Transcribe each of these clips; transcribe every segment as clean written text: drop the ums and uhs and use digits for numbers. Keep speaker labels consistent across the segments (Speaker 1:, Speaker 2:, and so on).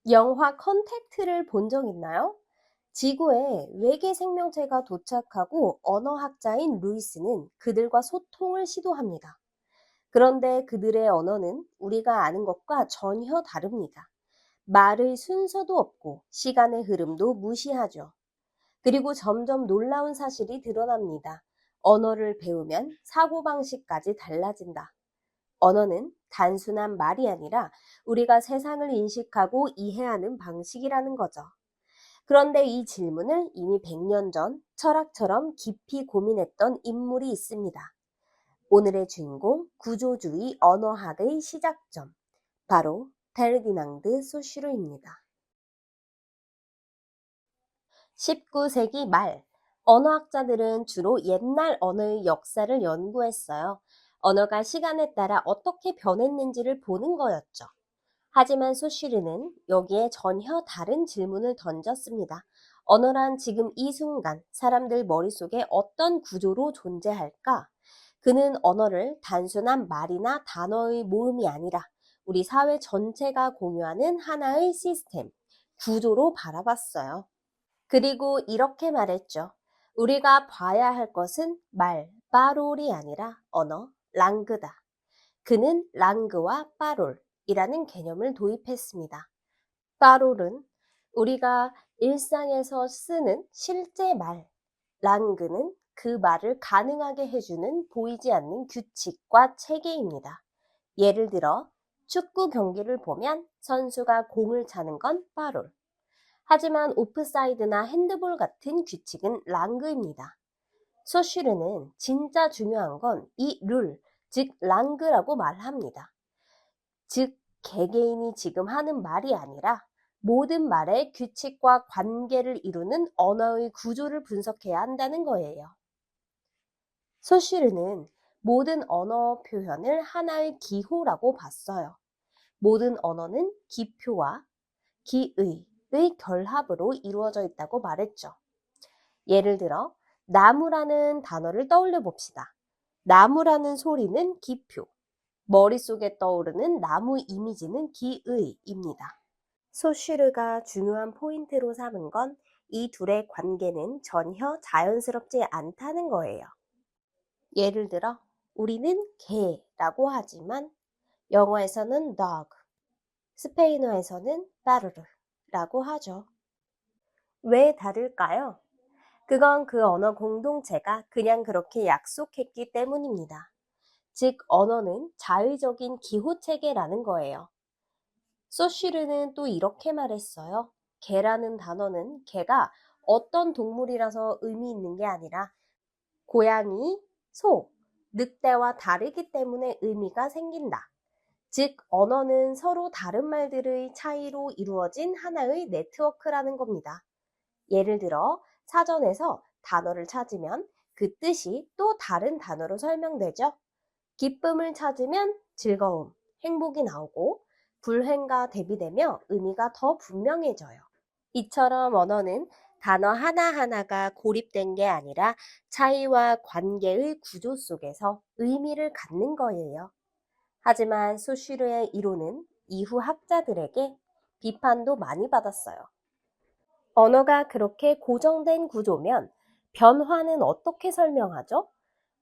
Speaker 1: 영화 컨택트를 본 적 있나요? 지구에 외계 생명체가 도착하고 언어학자인 루이스는 그들과 소통을 시도합니다. 그런데 그들의 언어는 우리가 아는 것과 전혀 다릅니다. 말의 순서도 없고 시간의 흐름도 무시하죠. 그리고 점점 놀라운 사실이 드러납니다. 언어를 배우면 사고방식까지 달라진다. 언어는 단순한 말이 아니라 우리가 세상을 인식하고 이해하는 방식이라는 거죠. 그런데 이 질문을 이미 100년 전 철학처럼 깊이 고민했던 인물이 있습니다. 오늘의 주인공, 구조주의 언어학의 시작점, 바로 페르디낭드 소슈르입니다. 19세기 말, 언어학자들은 주로 옛날 언어의 역사를 연구했어요. 언어가 시간에 따라 어떻게 변했는지를 보는 거였죠. 하지만 소슈르는 여기에 전혀 다른 질문을 던졌습니다. 언어란 지금 이 순간 사람들 머릿속에 어떤 구조로 존재할까? 그는 언어를 단순한 말이나 단어의 모음이 아니라 우리 사회 전체가 공유하는 하나의 시스템, 구조로 바라봤어요. 그리고 이렇게 말했죠. 우리가 봐야 할 것은 말, 빠롤이 아니라 언어, 랑그다. 그는 랑그와 빠롤이라는 개념을 도입했습니다. 빠롤은 우리가 일상에서 쓰는 실제 말, 랑그는 그 말을 가능하게 해주는 보이지 않는 규칙과 체계입니다. 예를 들어 축구 경기를 보면 선수가 공을 차는 건 빠롤. 하지만 오프사이드나 핸드볼 같은 규칙은 랑그입니다. 소슈르는 진짜 중요한 건 이 룰, 즉 랑그라고 말합니다. 즉 개개인이 지금 하는 말이 아니라 모든 말의 규칙과 관계를 이루는 언어의 구조를 분석해야 한다는 거예요. 소슈르는 모든 언어 표현을 하나의 기호라고 봤어요. 모든 언어는 기표와 기의의 결합으로 이루어져 있다고 말했죠. 예를 들어 나무라는 단어를 떠올려 봅시다. 나무라는 소리는 기표, 머릿속에 떠오르는 나무 이미지는 기의입니다. 소슈르가 중요한 포인트로 삼은 건 이 둘의 관계는 전혀 자연스럽지 않다는 거예요. 예를 들어 우리는 개라고 하지만 영어에서는 dog, 스페인어에서는 perro라고 하죠. 왜 다를까요? 그건 그 언어 공동체가 그냥 그렇게 약속했기 때문입니다. 즉 언어는 자의적인 기호체계라는 거예요. 소슈르는 또 이렇게 말했어요. 개라는 단어는 개가 어떤 동물이라서 의미 있는 게 아니라 고양이, 소, 늑대와 다르기 때문에 의미가 생긴다. 즉 언어는 서로 다른 말들의 차이로 이루어진 하나의 네트워크라는 겁니다. 예를 들어 사전에서 단어를 찾으면 그 뜻이 또 다른 단어로 설명되죠. 기쁨을 찾으면 즐거움, 행복이 나오고 불행과 대비되며 의미가 더 분명해져요. 이처럼 언어는 단어 하나하나가 고립된 게 아니라 차이와 관계의 구조 속에서 의미를 갖는 거예요. 하지만 소슈르의 이론은 이후 학자들에게 비판도 많이 받았어요. 언어가 그렇게 고정된 구조면 변화는 어떻게 설명하죠?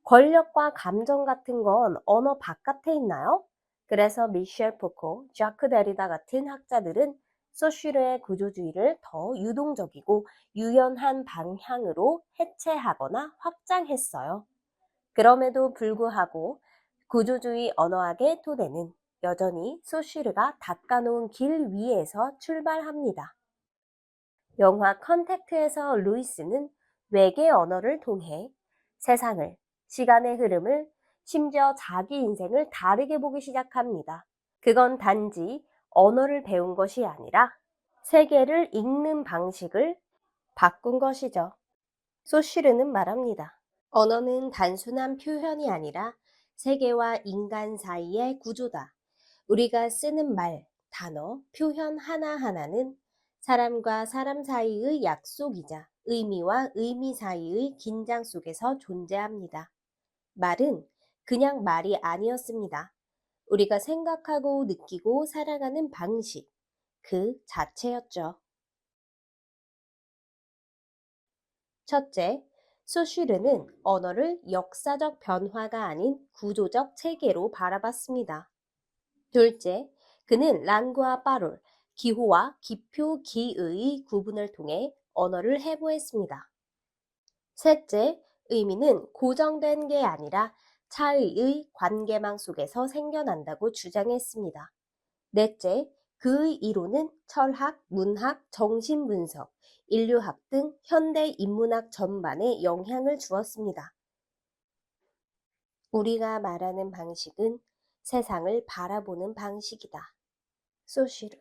Speaker 1: 권력과 감정 같은 건 언어 바깥에 있나요? 그래서 미셸 포코, 자크 데리다 같은 학자들은 소슈르의 구조주의를 더 유동적이고 유연한 방향으로 해체하거나 확장했어요. 그럼에도 불구하고 구조주의 언어학의 토대는 여전히 소슈르가 닦아놓은 길 위에서 출발합니다. 영화 컨택트에서 루이스는 외계 언어를 통해 세상을, 시간의 흐름을, 심지어 자기 인생을 다르게 보기 시작합니다. 그건 단지 언어를 배운 것이 아니라 세계를 읽는 방식을 바꾼 것이죠. 소슈르는 말합니다. 언어는 단순한 표현이 아니라 세계와 인간 사이의 구조다. 우리가 쓰는 말, 단어, 표현 하나하나는 사람과 사람 사이의 약속이자 의미와 의미 사이의 긴장 속에서 존재합니다. 말은 그냥 말이 아니었습니다. 우리가 생각하고 느끼고 살아가는 방식, 그 자체였죠. 첫째, 소슈르는 언어를 역사적 변화가 아닌 구조적 체계로 바라봤습니다. 둘째, 그는 랑구아 빠룰, 기호와 기표, 기의의 구분을 통해 언어를 해부했습니다. 셋째, 의미는 고정된 게 아니라 차의의 관계망 속에서 생겨난다고 주장했습니다. 넷째, 그의 이론은 철학, 문학, 정신분석, 인류학 등 현대 인문학 전반에 영향을 주었습니다. 우리가 말하는 방식은 세상을 바라보는 방식이다. 소슈르